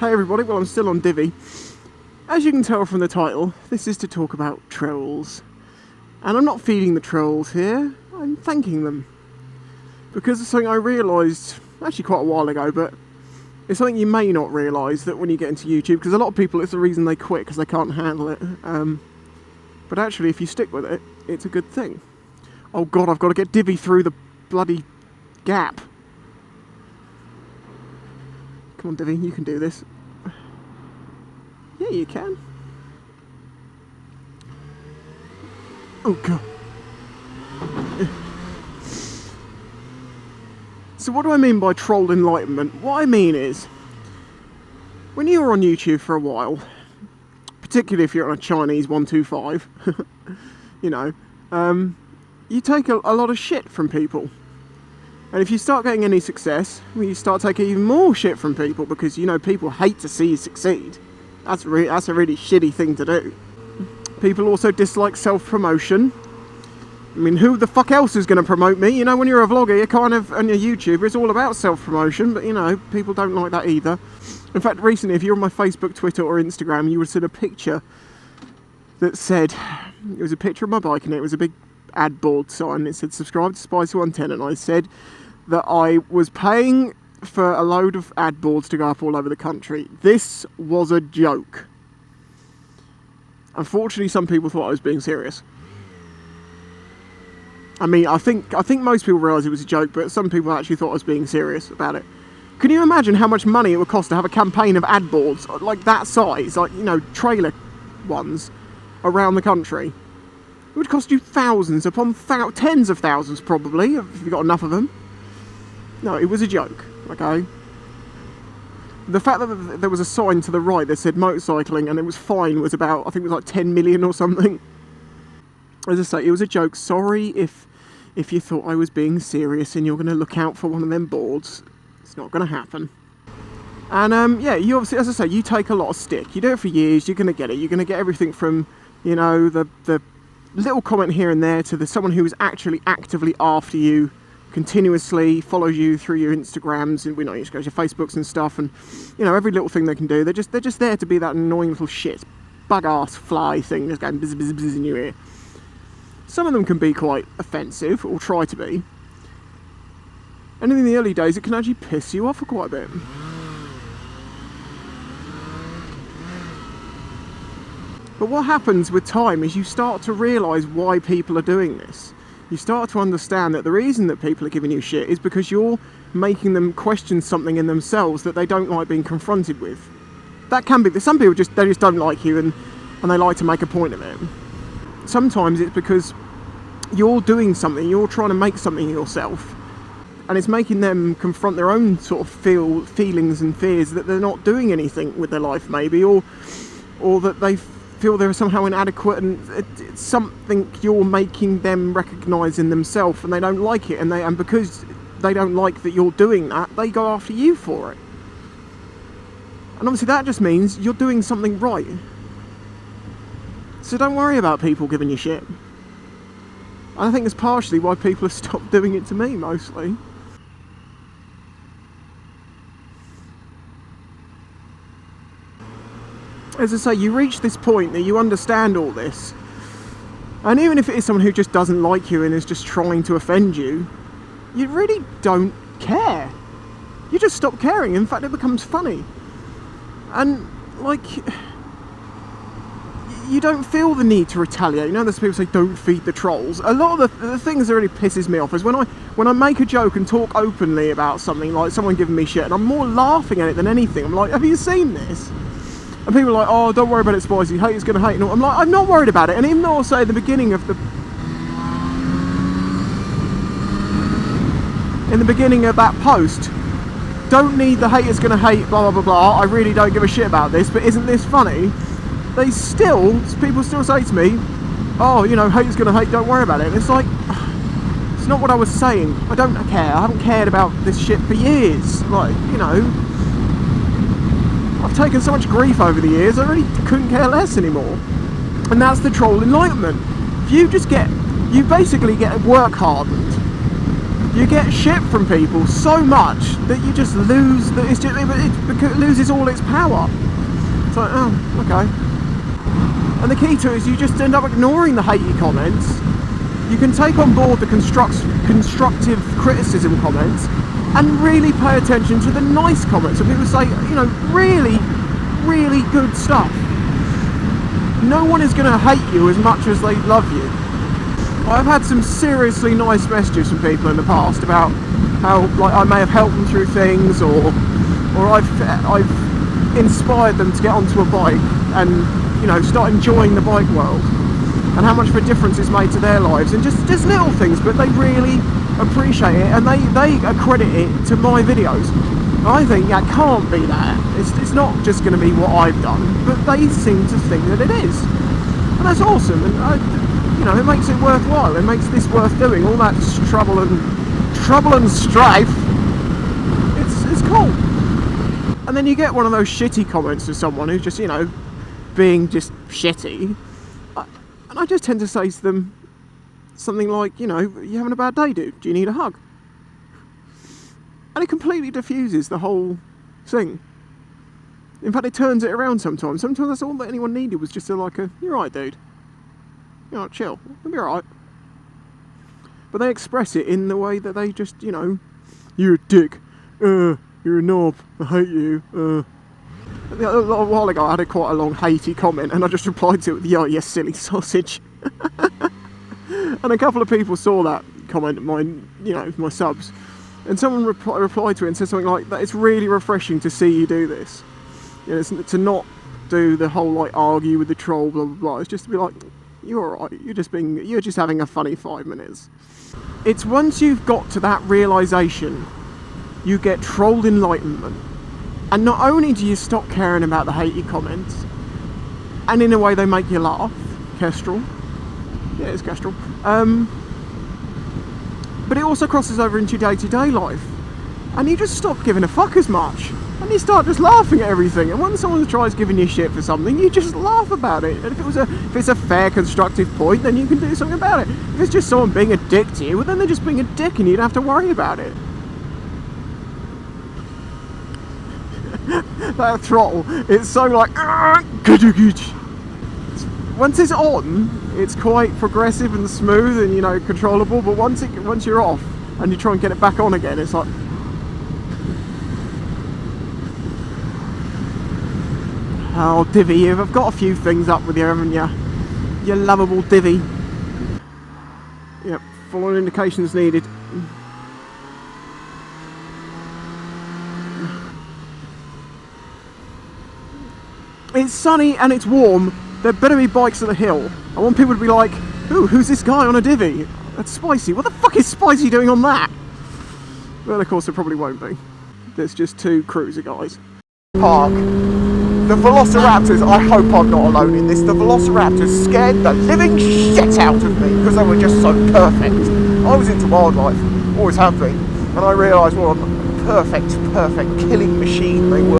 Hey everybody, well I'm still on Divi. As you can tell from the title, this is to talk about trolls. And I'm not feeding the trolls here, I'm thanking them. Because it's something I realised, actually quite a while ago, but it's something you may not realise that when you get into YouTube, because a lot of people, it's the reason they quit, because they can't handle it. But actually, if you stick with it, it's a good thing. Oh god, I've got to get Divi through the bloody gap. Come on, Divi, you can do this. Yeah, you can. Oh, God. So what do I mean by troll enlightenment? What I mean is, when you're on YouTube for a while, particularly if you're on a Chinese 125, you know, you take a lot of shit from people. And if you start getting any success, well, you start taking even more shit from people because, you know, people hate to see you succeed. That's a really shitty thing to do. People also dislike self-promotion. I mean, who the fuck else is going to promote me? You know, when you're a vlogger, you're kind of, and you're a YouTuber, it's all about self-promotion, but, you know, people don't like that either. In fact, recently, if you're on my Facebook, Twitter, or Instagram, you would have seen a picture that said, it was a picture of my bike, and it was a big ad board sign. It said, subscribe to Spicy110, and I said that I was paying for a load of ad boards to go up all over the country. This was a joke. Unfortunately, some people thought I was being serious. I mean, I think most people realised it was a joke, but some people actually thought I was being serious about it. Can you imagine how much money it would cost to have a campaign of ad boards like that size, like, you know, trailer ones around the country? It would cost you thousands upon tens of thousands, probably, if you've got enough of them. No, it was a joke, okay? The fact that there was a sign to the right that said motorcycling and it was fine was about, I think it was like 10 million or something. As I say, it was a joke. Sorry if you thought I was being serious and you're going to look out for one of them boards. It's not going to happen. And yeah, you obviously, as I say, you take a lot of stick. You do it for years, you're going to get it. You're going to get everything from, you know, the little comment here and there to someone who is actually actively after you, continuously follows you through your Instagrams and, you know, your Facebooks and stuff, and, you know, every little thing they can do. They're just there to be that annoying little shit bug ass fly thing just going bzz bzz bzz in your ear. Some of them can be quite offensive, or try to be, and in the early days it can actually piss you off for quite a bit. But what happens with time is you start to realise why people are doing this. You start to understand that the reason that people are giving you shit is because you're making them question something in themselves that they don't like being confronted with. That can be, some people just don't like you and they like to make a point of it. Sometimes it's because you're doing something, you're trying to make something yourself, and it's making them confront their own sort of feelings and fears that they're not doing anything with their life maybe, or that they feel they're somehow inadequate, and it's something you're making them recognise in themselves, and they don't like it, and because they don't like that you're doing that, they go after you for it. And obviously that just means you're doing something right. So don't worry about people giving you shit. And I think it's partially why people have stopped doing it to me, mostly. As I say, you reach this point that you understand all this, and even if it is someone who just doesn't like you and is just trying to offend you, you really don't care. You just stop caring. In fact, it becomes funny. And, like, you don't feel the need to retaliate. You know, there's people say, don't feed the trolls. A lot of the things that really pisses me off is when I make a joke and talk openly about something, like someone giving me shit, and I'm more laughing at it than anything. I'm like, have you seen this? And people are like, oh, don't worry about it, Spicy, haters gonna hate. And I'm like, I'm not worried about it. And even though I'll say at the beginning of that post, don't need the haters gonna hate, blah, blah, blah, blah, I really don't give a shit about this, but isn't this funny? People still say to me, oh, you know, haters gonna hate, don't worry about it. And it's like, it's not what I was saying. I don't care. I haven't cared about this shit for years. Like, you know, I've taken so much grief over the years, I really couldn't care less anymore. And that's the troll enlightenment. You basically get work hardened. You get shit from people so much that you just lose, it loses all its power. It's like, oh, okay. And the key to it is you just end up ignoring the hatey comments. You can take on board the constructive criticism comments and really pay attention to the nice comments. And people say, you know, really, really good stuff. No one is going to hate you as much as they love you. I've had some seriously nice messages from people in the past about how, like, I may have helped them through things, or I've inspired them to get onto a bike and, you know, start enjoying the bike world, and how much of a difference it's made to their lives, and just little things, but they really appreciate it, and they accredit it to my videos. And I think that can't be that. It's not just going to be what I've done, but they seem to think that it is, and that's awesome. And you know, it makes it worthwhile. It makes this worth doing. All that trouble and strife. It's cool. And then you get one of those shitty comments to someone who's just, you know, being just shitty. And I just tend to say to them something like, you know, you having a bad day, dude? Do you need a hug? And it completely diffuses the whole thing. In fact, it turns it around sometimes. Sometimes that's all that anyone needed, was just you're right, dude. You know, chill, it'll be alright. But they express it in the way that they just, you know, you're a dick, you're a knob, I hate you. A little while ago I had quite a long hatey comment, and I just replied to it with, yo, you silly sausage. And a couple of people saw that comment, my subs, and someone replied to it and said something like that. It's really refreshing to see you do this. You know, it's to not do the whole, like, argue with the troll, blah blah blah. It's just to be like, you're alright, you're just having a funny 5 minutes. It's once you've got to that realisation, you get trolled enlightenment. And not only do you stop caring about the hatey comments, and in a way they make you laugh, Kestrel. Yeah, it's Kestrel. But it also crosses over into your day-to-day life. And you just stop giving a fuck as much. And you start just laughing at everything. And when someone tries giving you shit for something, you just laugh about it. And if it's a fair, constructive point, then you can do something about it. If it's just someone being a dick to you, well, then they're just being a dick and you don't have to worry about it. That throttle, it's so like, once it's on, it's quite progressive and smooth and, you know, controllable. But once you're off and you try and get it back on again, it's like, oh, Divvy, you've got a few things up with you, haven't you? You lovable Divvy. Yep, following indications needed. It's sunny and it's warm. There better be bikes at the hill. I want people to be like, ooh, who's this guy on a Divvy? That's Spicy. What the fuck is Spicy doing on that? Well, of course, there probably won't be. There's just two cruiser guys. Park. The Velociraptors, I hope I'm not alone in this, the Velociraptors scared the living shit out of me because they were just so perfect. I was into wildlife, always have been, and I realised what a perfect killing machine they were.